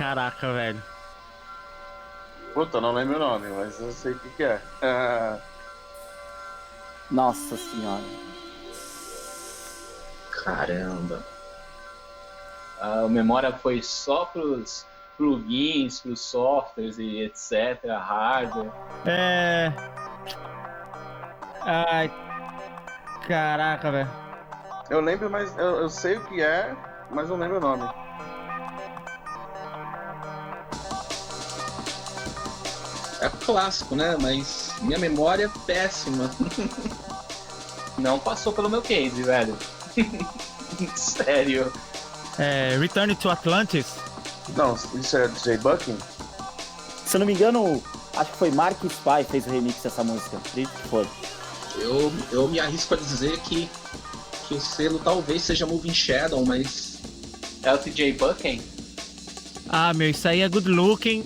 Caraca, velho. Puta, eu não lembro o nome, mas eu sei o que é. Nossa senhora. Caramba. A memória foi só pros plugins, pros softwares e etc, hardware. Ai, caraca, velho. Eu lembro, mas eu sei o que é, mas não lembro o nome. É clássico, né? Mas minha memória é péssima. Não passou pelo meu case, velho. Sério. Return to Atlantis? Não, isso é DJ Bucking? Se eu não me engano, acho que foi Mark Spy fez o remix dessa música. Acredito que foi. Eu me arrisco a dizer que o selo talvez seja Moving Shadow, mas... É o TJ Bucking? Ah, meu, isso aí é Good Looking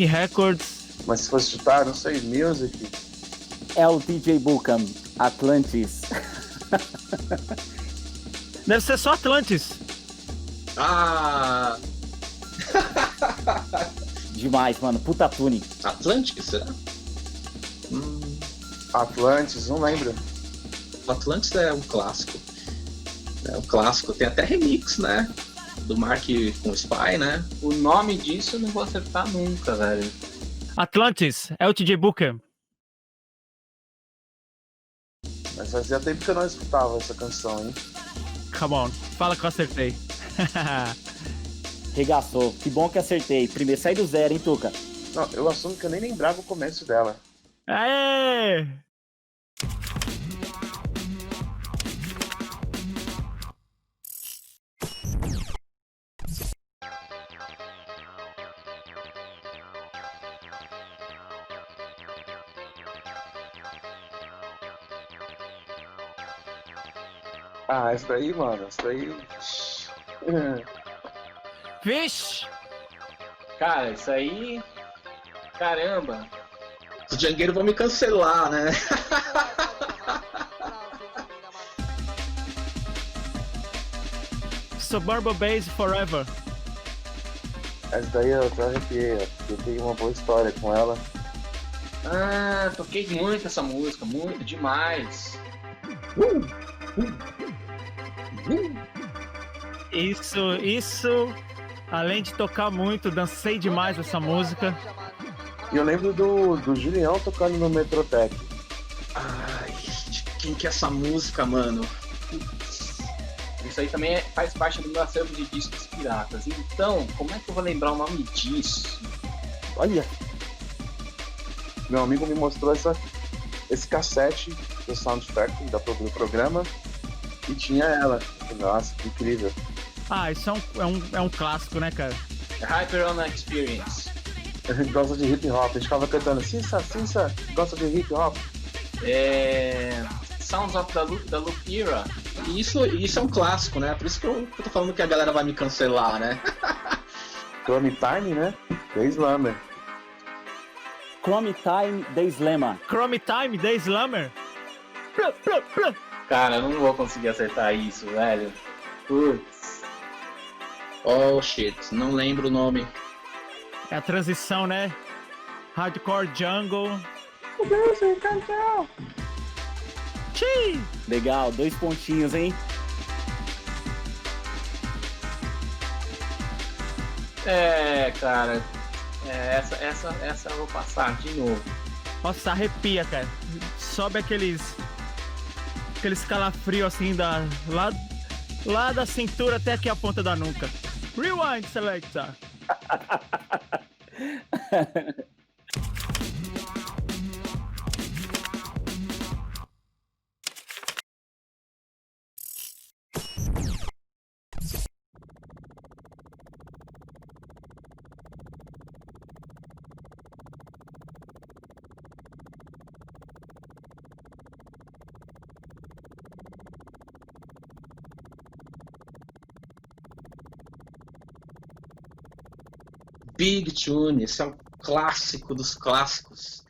Records. Mas se fosse chutar, não sei, Music. É o DJ Buchan, Atlantis. Deve ser só Atlantis. Ah... Demais, mano. Puta tuning. Atlantic, será? Atlantis, não lembro. O Atlantis é um clássico. É um clássico. Tem até remix, né? Do Mark com o Spy, né? O nome disso eu não vou acertar nunca, velho. Atlantis, é o TJ Booker. Mas fazia tempo que eu não escutava essa canção, hein? Come on, fala que eu acertei. Regaçou. Que bom que acertei. Primeiro, sai do zero, hein, Tuca? Não, eu assumo que eu nem lembrava o começo dela. Aê! Ah, essa daí, mano, essa daí... Vixe! Cara, isso aí... Caramba! Os jangueiros vão me cancelar, né? Suburban Base Forever. Essa daí eu até arrepiei, ó. Eu tenho uma boa história com ela. Ah, toquei muito essa música, muito, demais. Isso, além de tocar muito, dancei demais essa música. E eu lembro do Julião tocando no Metrotech. Ai, de quem que é essa música, mano? Isso aí também faz parte do meu acervo de discos piratas. Então, como é que eu vou lembrar o nome disso? Olha. Meu amigo me mostrou esse cassete do Sound Factory do programa e tinha ela. Nossa, que incrível. Ah, isso é um clássico, né, cara? Hyper on Experience. A gente gosta de hip hop, a gente ficava cantando Sinsa, gosta de hip hop. Sounds of the Loop Era. Isso é um clássico, né? Por isso que eu tô falando que a galera vai me cancelar, né? Chrome Time, né? The Slammer. Chrome Time, The Slammer. Chrome Time, The Slammer. Cara, eu não vou conseguir acertar isso, velho. Putz. Oh, shit. Não lembro o nome. É a transição, né? Hardcore Jungle. Xiii! Legal, 2 pontinhos, hein? Cara. Essa eu vou passar de novo. Nossa, arrepia, cara. Sobe aqueles calafrios assim lá da cintura até aqui a ponta da nuca. Rewind, Selecta. Big Tune, esse é um clássico dos clássicos.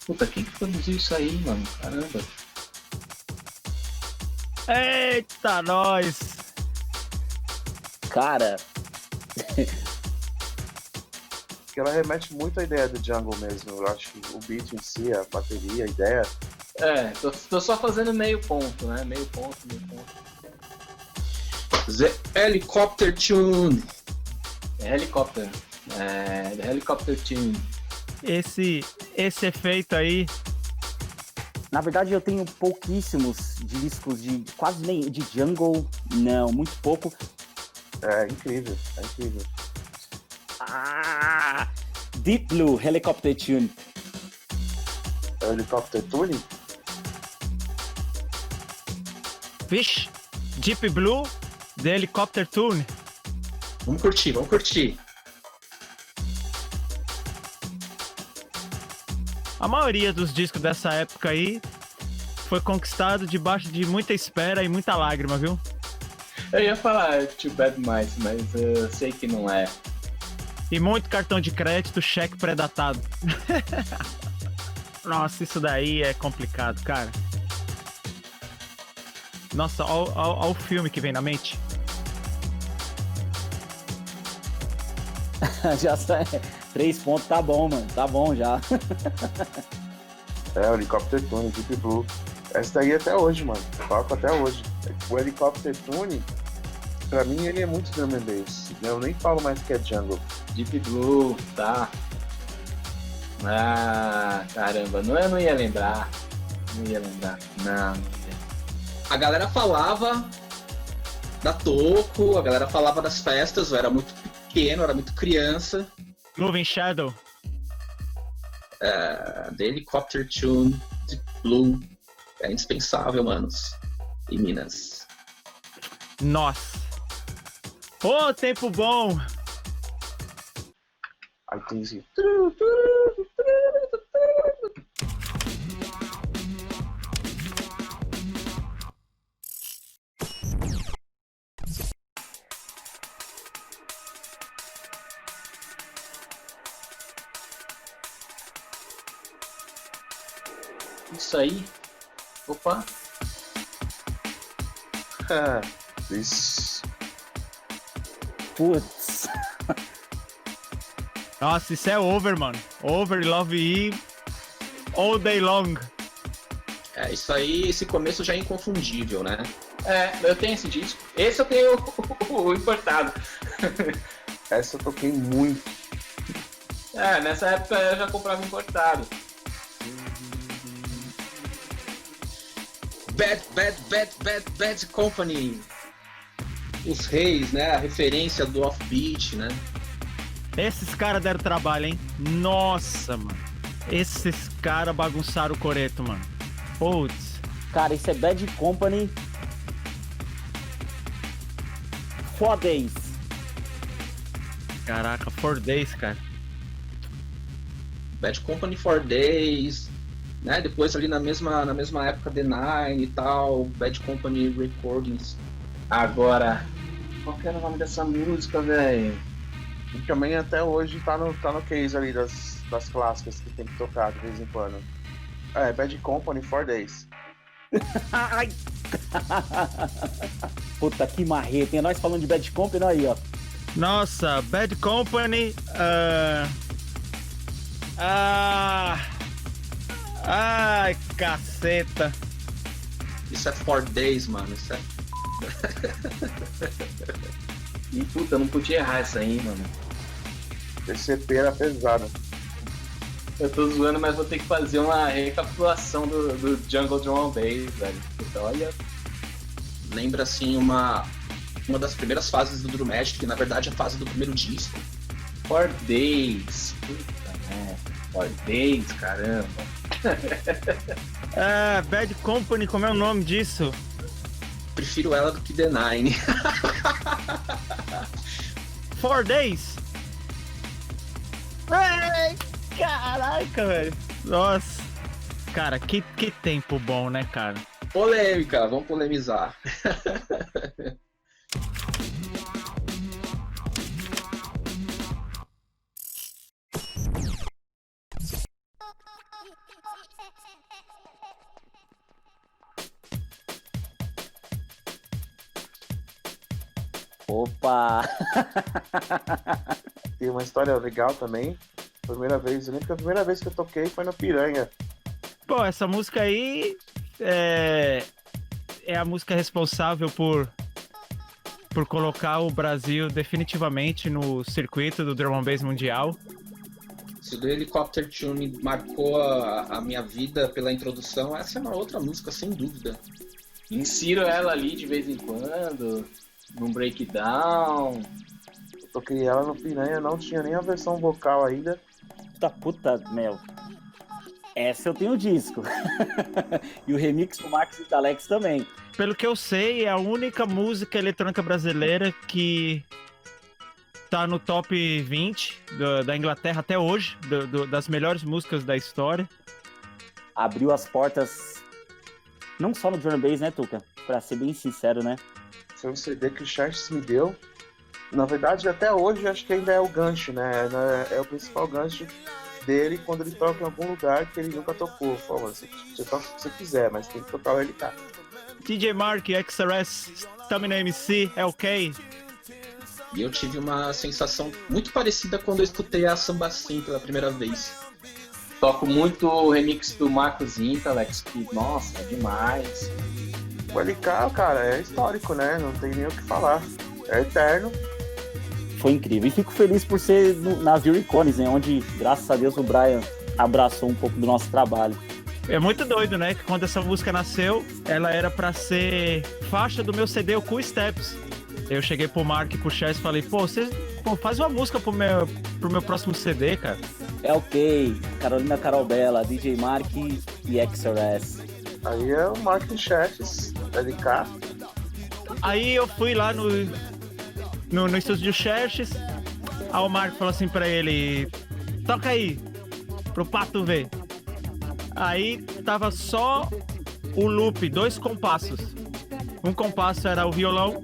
Puta, quem que produziu isso aí, mano? Caramba. Eita, nós! Cara, Porque ela remete muito à ideia do jungle mesmo. Eu acho que o beat em si, a bateria, a ideia. Tô só fazendo meio ponto, né? Meio ponto. The Helicopter Tune. Helicopter. The Helicopter Tune. Esse efeito aí, na verdade eu tenho pouquíssimos discos de quase nem de jungle, não, muito pouco. É incrível, é incrível. Deep Blue, Helicopter Tune. É o Helicopter Tune? vixe, Deep Blue, The Helicopter Tune. Vamos curtir. A maioria dos discos dessa época aí foi conquistado debaixo de muita espera e muita lágrima, viu? Eu ia falar Too Bad Mice, mas eu sei que não é. E muito cartão de crédito, cheque pré-datado. Nossa, isso daí é complicado, cara. Nossa, ó o filme que vem na mente. Já sai. 3 pontos, tá bom, mano. Tá bom já. É, o Helicopter Tune, Deep Blue. Essa daí até hoje, mano. Eu toco até hoje. O Helicopter Tune, pra mim, ele é muito drum and bass. Eu nem falo mais que é jungle. Deep Blue, tá. Ah, caramba, eu não ia lembrar. Não ia. A galera falava da Toco, a galera falava das festas, eu era muito pequeno, eu era muito criança. Moving Shadow. The Helicopter Tune, Deep Blue, é indispensável, manos. E Minas. Nossa. Ô, tempo bom. Aí tem esse... Isso aí. Opa. Isso. Putz. Nossa, isso é over, mano. Over, Love E, all day long. Isso aí, esse começo já é inconfundível, né? Eu tenho esse disco. Esse eu tenho o importado. Essa eu toquei muito. Nessa época eu já comprava importado. Bad Company. Os reis, né? A referência do offbeat, né? Esses caras deram trabalho, hein? Nossa, mano. Esses caras bagunçaram o coreto, mano. Putz. Cara, isso é Bad Company. 4 Days. Caraca, 4 Days, cara. Bad Company 4 Days, né? Depois ali na mesma época The Nine e tal, Bad Company Recordings. Agora, qual que era o nome dessa música, velho? E também até hoje tá no case ali das clássicas que tem que tocar de vez em quando. Bad Company 4 Days. Ai. Puta que marreta, hein? Nós falando de Bad Company aí, ó. Nossa, Bad Company. Ai, caceta. Isso é 4 Days, mano. Isso é. E puta, eu não podia errar essa aí, mano. Esse EP era pesado. Eu tô zoando, mas vou ter que fazer uma recapitulação do Jungle Drum and Bass, velho. Então, olha. Lembra assim uma das primeiras fases do Drum Magic, que na verdade é a fase do primeiro disco. 4 Days. Puta merda. 4 Days, caramba. Bad Company, como é o nome disso? Prefiro ela do que The Nine. 4 Days? Ai, caraca, velho. Nossa. Cara, que tempo bom, né, cara? Polêmica, vamos polemizar. Opa! Tem uma história legal também. Primeira vez, eu lembro que a primeira vez que eu toquei foi no Piranha. Pô, essa música aí é a música responsável por colocar o Brasil definitivamente no circuito do Drum and Bass mundial. Se o Helicopter Tune marcou a minha vida pela introdução, essa é uma outra música, sem dúvida. Insiro ela ali de vez em quando, num breakdown. Eu toquei ela no Piranha, não tinha nem a versão vocal ainda. Puta, Mel. Essa eu tenho o disco. E o remix com Marcos Italex também. Pelo que eu sei, é a única música eletrônica brasileira que tá no top 20 da Inglaterra até hoje, das melhores músicas da história. Abriu as portas, não só no Drum and Bass, né, Tuca? Pra ser bem sincero, né? Esse é um CD que o Charles me deu. Na verdade, até hoje, acho que ainda é o gancho, né? É o principal gancho dele quando ele toca em algum lugar que ele nunca tocou. Fala, você toca o que você quiser, mas tem que tocar o LK. DJ Mark, XRS, Stamina MC, LK. E eu tive uma sensação muito parecida quando eu escutei a Samba Sim pela primeira vez. Toco muito o remix do Marcos Intalex, que, nossa, é demais. O LK, cara, é histórico, né? Não tem nem o que falar. É eterno. Foi incrível. E fico feliz por ser na View Icons, né? Onde, graças a Deus, o Brian abraçou um pouco do nosso trabalho. É muito doido, né? Que quando essa música nasceu, ela era pra ser faixa do meu CD, o Cool Steps. Eu cheguei pro Mark e pro Chess e falei, faz uma música pro meu próximo CD, cara. LK, Carolina Carol Bella, DJ Mark e XRS. Aí é o Mark Chefs, LK. Aí eu fui lá no estúdio do Chess, aí o Mark falou assim pra ele, toca aí, pro Pato ver. Aí tava só o loop, 2 compassos. Um compasso era o violão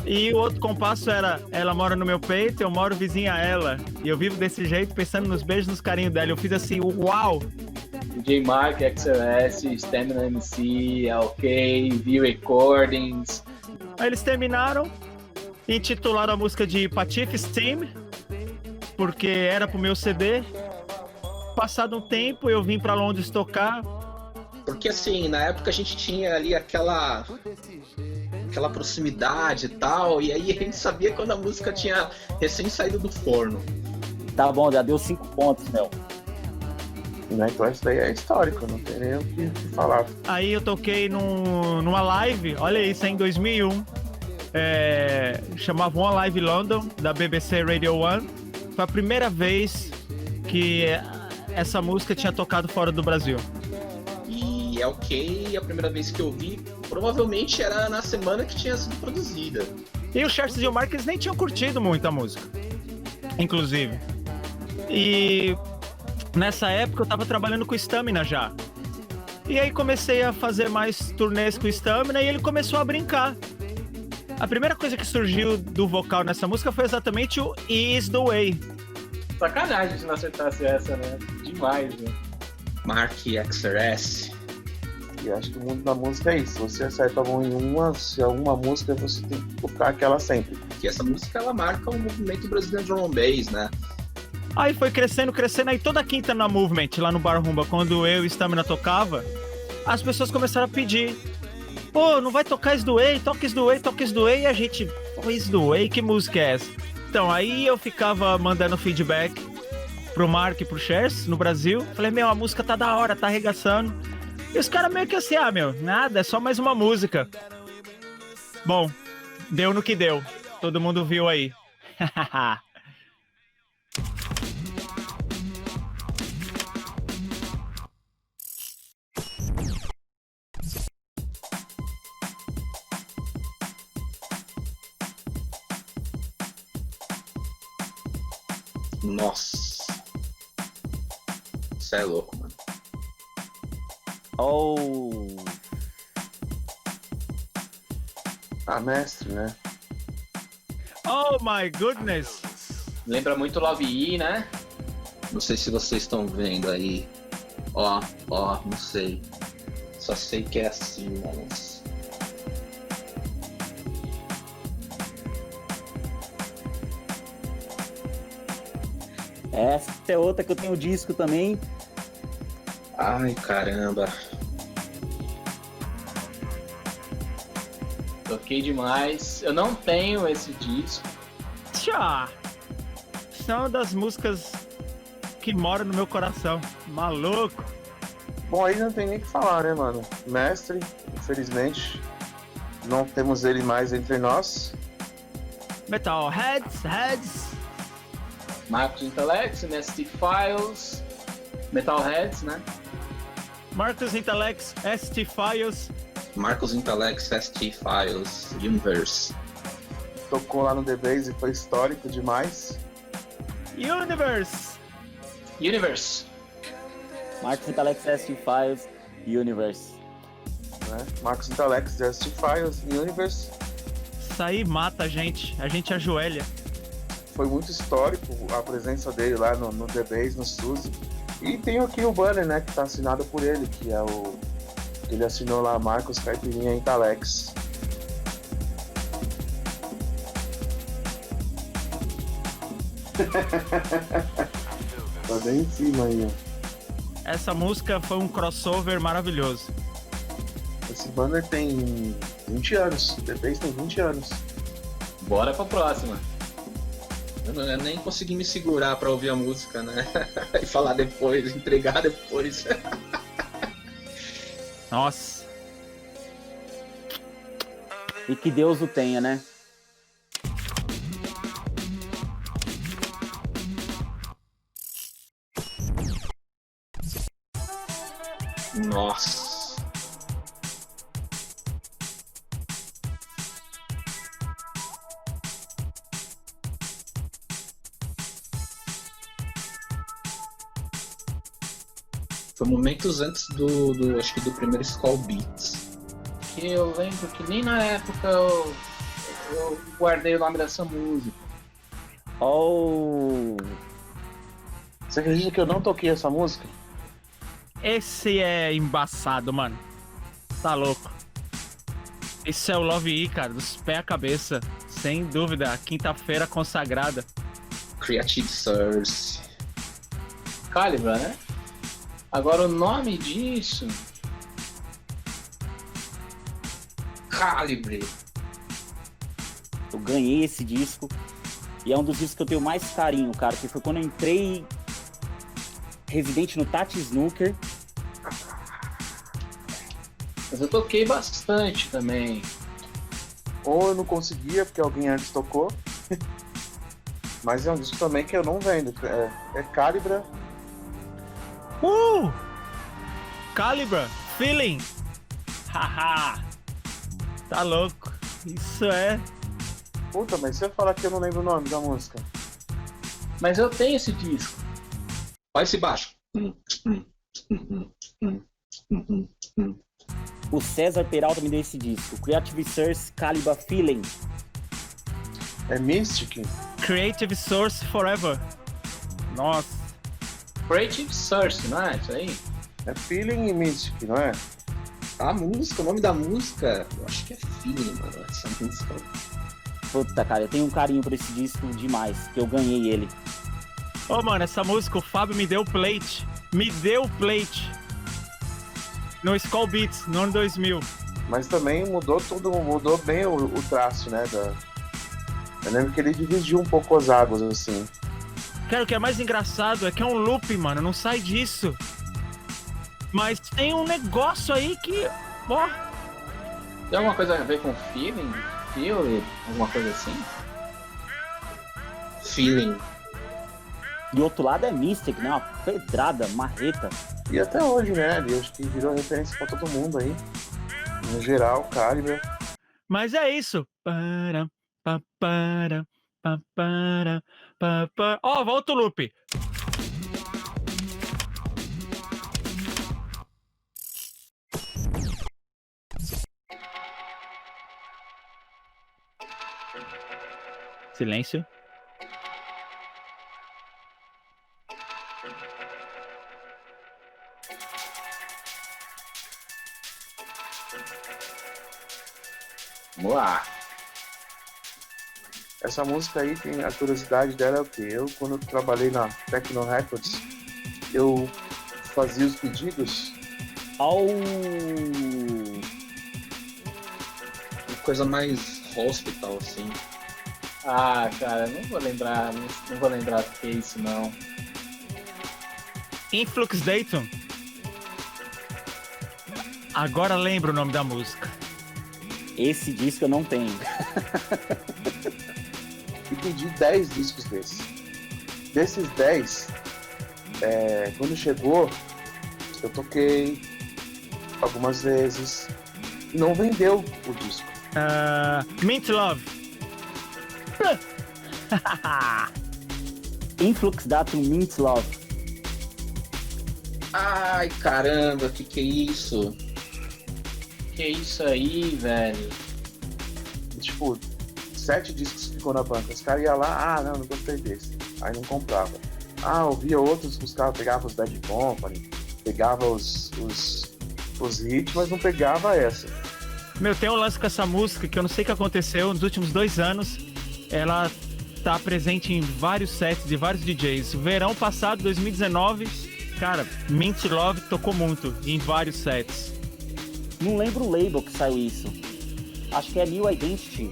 e o outro compasso era ela mora no meu peito, eu moro vizinha a ela. E eu vivo desse jeito, pensando nos beijos, nos carinhos dela. Eu fiz assim, uau! DJ Mark, XRS, Stamina MC, LK, View Recordings. Aí eles terminaram, intitularam a música de Patife Steam, porque era pro meu CD. Passado um tempo, eu vim pra Londres tocar. Porque assim, na época a gente tinha ali aquela proximidade e tal, e aí a gente sabia quando a música tinha recém saído do forno. Tá bom, já deu 5 pontos, Mel. Né? Então isso daí é histórico, não tem nem o que falar. Aí eu toquei numa live, olha isso, em 2001. Chamava One Live London, da BBC Radio 1. Foi a primeira vez que essa música tinha tocado fora do Brasil. E é ok, a primeira vez que eu vi, provavelmente era na semana que tinha sido produzida. E o Charles e o Mark, eles nem tinham curtido muito a música, inclusive. E nessa época eu tava trabalhando com o Stamina já. E aí comecei a fazer mais turnês com o Stamina e ele começou a brincar. A primeira coisa que surgiu do vocal nessa música foi exatamente o Is The Way. Sacanagem se não acertasse essa, né? Demais, né? Mark XRS. E acho que o mundo da música é isso. Você acerta a mão em alguma música, você tem que tocar aquela sempre. Que essa música, ela marca o movimento brasileiro de drum and bass, né? Aí foi crescendo, aí toda quinta na Movement, lá no Bar Rumba, quando eu e o Stamina tocava, as pessoas começaram a pedir, pô, não vai tocar Is The Way? Toca Is The Way, toca Is The Way. E a gente, pô, Is The Way? Que música é essa? Então, aí eu ficava mandando feedback pro Mark e pro Shares no Brasil. Falei, a música tá da hora, tá arregaçando. E os caras meio que assim, nada, é só mais uma música. Bom, deu no que deu. Todo mundo viu aí. Nossa. Isso é louco, mano. Oh. Mestre, né? Oh my goodness! Lembra muito Love E, né? Não sei se vocês estão vendo aí. Ó, não sei. Só sei que é assim, mano. Essa é outra que eu tenho disco também. Ai, caramba. Toquei demais. Eu não tenho esse disco. Tchá! Isso é uma das músicas que mora no meu coração. Maluco! Bom, aí não tem nem o que falar, né, mano? Mestre, infelizmente, não temos ele mais entre nós. Metalheads, Heads. Marcos Intellect, Nasty Files, Metalheads, né? Marcus Intellects, ST Files. Marcos Intellect, ST Files, Universe. Tocou lá no The Base e foi histórico demais. Universe. Universe. Marcos Intellect, ST Files, Universe. Né? Marcos Intellect, Just Files e Universe. Isso aí mata a gente ajoelha. Foi muito histórico a presença dele lá no The Base, no Suzy. E tem aqui o banner, né, que tá assinado por ele, que é o... Ele assinou lá Marcos Caipirinha Intalex. Tá bem em cima aí, ó. Essa música foi um crossover maravilhoso. Esse banner tem 20 anos. The Base tem 20 anos. Bora pra próxima. Eu nem consegui me segurar pra ouvir a música, né? E falar depois, entregar depois. Nossa. E que Deus o tenha, né? Nossa. Foi momentos antes acho que do primeiro Skull Beats. Que eu lembro que nem na época eu guardei o nome dessa música. Oh, Você acredita que eu não toquei essa música? Esse é embaçado, mano. Tá louco. Esse é o Love E, cara, dos pés à cabeça. Sem dúvida, a quinta-feira consagrada. Creative Source. Calibra, né? Agora o nome disso. Calibre. eu ganhei esse disco. E é um dos discos que eu tenho mais carinho, cara. Que foi quando eu entrei residente no Tati Snooker. Mas eu toquei bastante também. Ou eu não conseguia, porque alguém antes tocou. Mas é um disco também que eu não vendo. É Calibra. Calibra, Feeling. Haha. Tá louco. Isso é. Puta, mas se eu falar que eu não lembro o nome da música. Mas eu tenho esse disco. Olha esse baixo. O César Peralta me deu esse disco. Creative Source, Calibre Feeling. É Mystic? Creative Source Forever. Nossa. Creative Source, não é isso aí? É Feeling e Mystic, não é? A música, o nome da música, eu acho que é Feeling, mano, essa música. Puta, cara, eu tenho um carinho por esse disco demais, que eu ganhei ele. Ô, mano, essa música, o Fábio me deu plate. Me deu plate. No Skull Beats, no ano 2000. Mas também mudou tudo, mudou bem o traço, né? Eu lembro que ele dividiu um pouco as águas, assim. Cara, o que é mais engraçado é que é um loop, mano. Não sai disso. Mas tem um negócio aí que... Ó, Tem alguma coisa a ver com Feeling? Feeling? Alguma coisa assim? Feeling. E outro lado é Mystic, né? Uma pedrada, marreta. E até hoje, né? Ele acho que virou referência pra todo mundo aí. No geral, Calibra. mas é isso. Para, pa, para, pa. Ó, volta o loop. Silêncio. Vamos lá. Essa música aí, tem a curiosidade dela é o quê? Eu, quando eu trabalhei na Techno Records, eu fazia os pedidos. Ao... Coisa mais hospital, assim. Ah, cara, não vou lembrar do que é isso, não. Influx Dayton. Agora lembro o nome da música. Esse disco eu não tenho. E pedi 10 discos desses. Desses 10, quando chegou, eu toquei algumas vezes. Não vendeu o disco. Mint Love. Influx Datum Mint Love. Ai, caramba, que é isso? Que é isso aí, velho? Tipo, 7 discos ficou na banca. Os caras iam lá, não gostei desse. Aí não comprava. Ouvia outros, os caras pegavam os Bad Company, pegava os hits, mas não pegava essa. Meu, tem um lance com essa música que eu não sei o que aconteceu nos últimos 2 anos. Ela tá presente em vários sets de vários DJs. Verão passado, 2019, cara, Mint Love tocou muito em vários sets. Não lembro o label que saiu isso. Acho que é New Identity.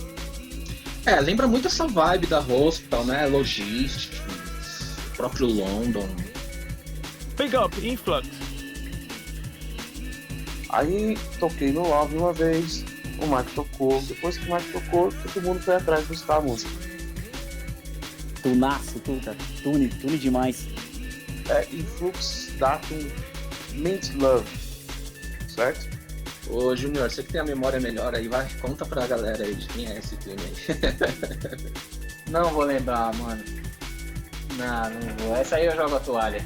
Lembra muito essa vibe da Hospital, né? Logistics, o próprio London. Big Up, Influx. Aí toquei no Love uma vez, o Mike tocou. Depois que o Mike tocou, todo mundo foi atrás de buscar a música. Tunaço, tune demais. Influx Datum Mint Love, certo? Ô, Junior, você que tem a memória melhor aí, vai, conta pra galera aí de quem é esse filme aí. Não vou lembrar, mano. Não vou. Essa aí eu jogo a toalha.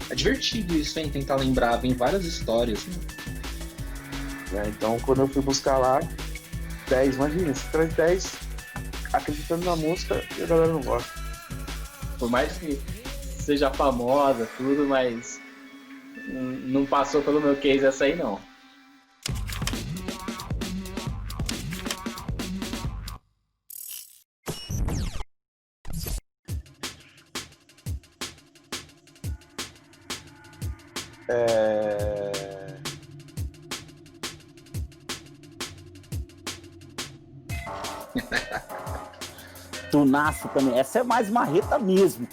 É divertido isso, hein? Tentar lembrar, vem várias histórias, né? Então, quando eu fui buscar lá, 10, imagina, você traz 10 acreditando na música e a galera não gosta. Por mais que seja famosa, tudo, mas não passou pelo meu case essa aí, não. Tunaço também. Essa é mais marreta mesmo.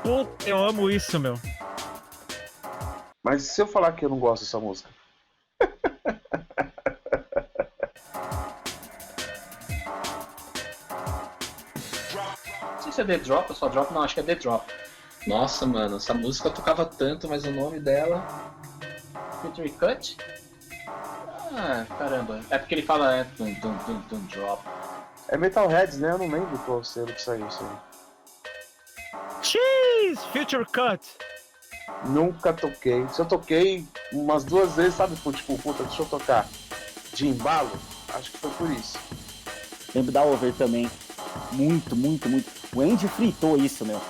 Puta, eu amo isso, meu. Mas se eu falar que eu não gosto dessa música? Não sei se é The Drop ou só Drop, não, acho que é The Drop. Nossa, mano, essa música eu tocava tanto, mas o nome dela... Future Cut? Caramba. É porque ele fala, don't drop. É Metalheads, né? Eu não lembro qual selo que saiu isso aí. Cheese! Future Cut. Nunca toquei. Se eu toquei umas 2 vezes, sabe? Tipo, puta, deixa eu tocar de embalo. Acho que foi por isso. Lembro da Over também. Muito. O Andy fritou isso, meu.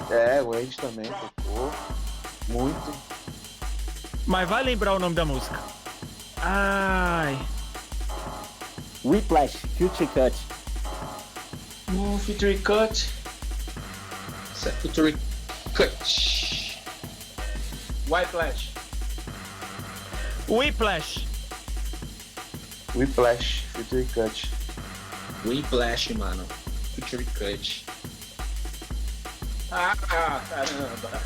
O Andy também tocou. Muito. Mas vai lembrar o nome da música. Ai. Whiplash, Future Cut. Future Cut. Isso é Future Cut. Whiplash. Whiplash. Whiplash, Future Cut. Whiplash, mano. Future Cut. Caramba.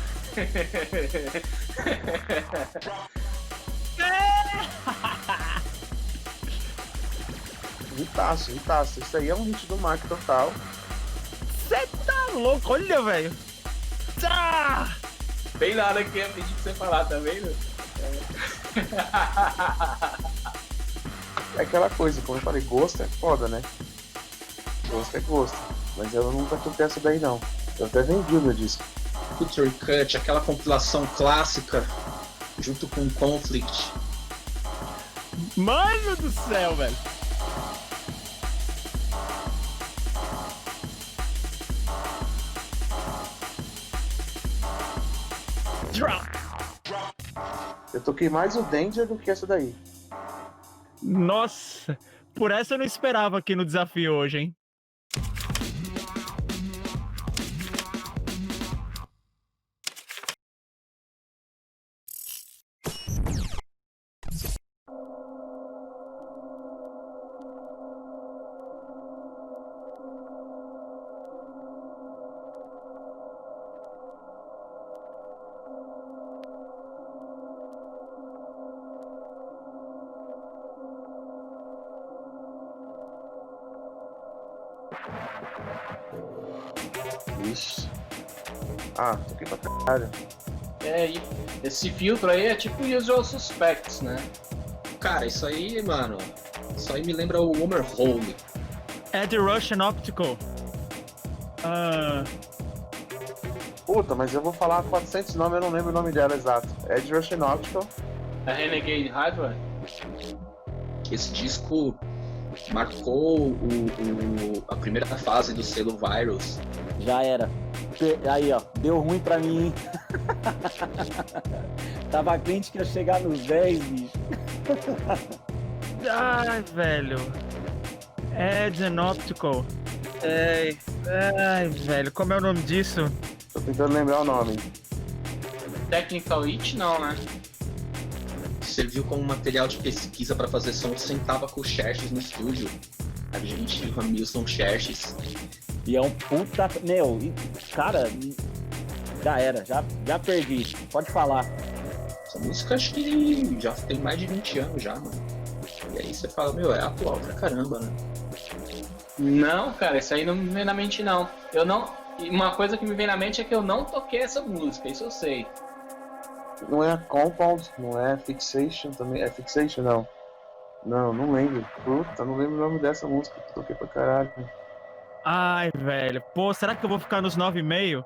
Hitaço. Isso aí é um hit do Mark total. Cê tá louco, olha, velho. Tem nada que eu pedi pra você falar também, né? É aquela coisa, como eu falei, gosto é foda, né? Gosto é gosto. Mas eu nunca toquei essa daí, não. Eu até vendi o meu disco. Future Cut, aquela compilação clássica, junto com Conflict. Mano do céu, velho. Drop. Eu toquei mais o Danger do que essa daí. Nossa. Por essa eu não esperava aqui no desafio hoje, hein? Ixi. Ah, toquei pra caralho. E esse filtro aí é tipo Usual Suspects, né? Cara, isso aí, mano. Isso aí me lembra o Homer Hole. Ed Russian Optical. Puta, mas eu vou falar 400 nomes, eu não lembro o nome dela exato. Ed Russian Optical. A Renegade Hardware. Esse disco marcou a primeira fase do selo Virus. Já era. Aí, ó, deu ruim pra mim, hein? Tava crente que ia chegar nos 10, bicho. Ai, velho. Ed and Optical. Ai, velho, como é o nome disso? Tô tentando lembrar o nome. Technical It não, né? Serviu como material de pesquisa para fazer som sem tabaco Xerxes no estúdio. A gente, o Hamilton Xerxes. E é um puta... Meu, cara, já era, já perdi. Pode falar. Essa música acho que já tem mais de 20 anos já, mano. E aí você fala, meu, é atual pra caramba, né? Não, cara, isso aí não me vem na mente, não. Eu não... Uma coisa que me vem na mente é que eu não toquei essa música, isso eu sei. Não é Compound, não é Fixation também. É Fixation, não. Não lembro. Puta, não lembro o nome dessa música que eu toquei pra caralho. Ai, velho. Pô, será que eu vou ficar nos 9,5?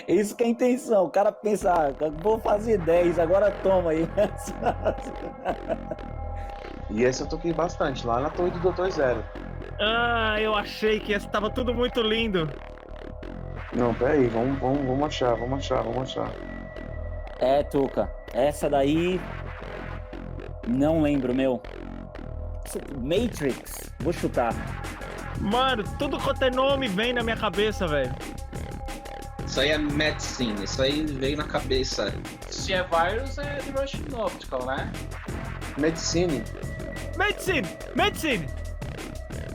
Isso que é a intenção. O cara pensa, vou fazer 10, agora toma aí. E esse eu toquei bastante, lá na Torre do Dr. Zero. Ah, eu achei que esse tava tudo muito lindo. Não, peraí, vamos achar. É, Tuca, essa daí... Não lembro, meu. Matrix, vou chutar. Mano, tudo quanto é nome vem na minha cabeça, velho. Isso aí é Medicine, isso aí veio na cabeça. Se é Virus, é The Russian Optical, né? Medicine. Medicine!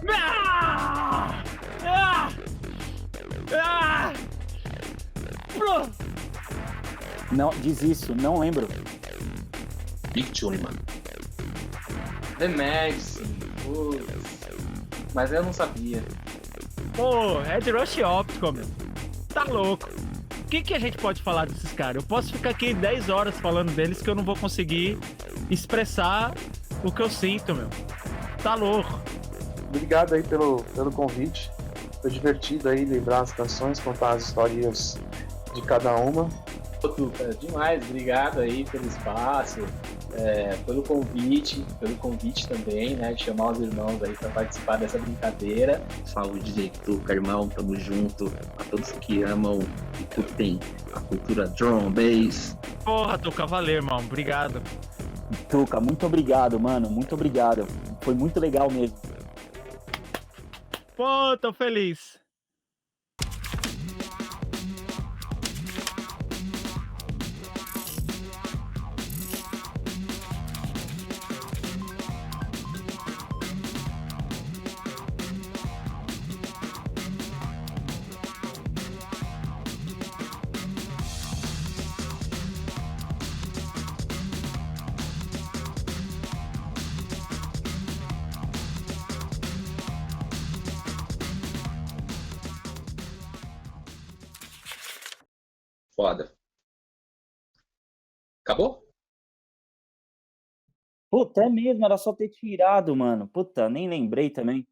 Ah! Ah! Ah! Bro! Não, desisto, não lembro. Big Tune, mano. The Medicine. Putz. Mas eu não sabia. Pô, Ed Rush Optical, meu. Tá louco. O que a gente pode falar desses caras? Eu posso ficar aqui 10 horas falando deles que eu não vou conseguir expressar o que eu sinto, meu. Tá louco. Obrigado aí pelo convite. Foi divertido aí lembrar as canções, contar as histórias de cada uma. Ô, Tuca, demais. Obrigado aí pelo espaço, pelo convite também, né? De chamar os irmãos aí pra participar dessa brincadeira. Saúde, Tuca, irmão, tamo junto. A todos que amam e curtem a cultura drum and bass. Porra, Tuca, valeu, irmão. Obrigado. Tuca, muito obrigado, mano. Muito obrigado. Foi muito legal mesmo. Pô, tô feliz. Foda. Acabou? Puta, é mesmo, era só ter tirado, mano. Puta, nem lembrei também.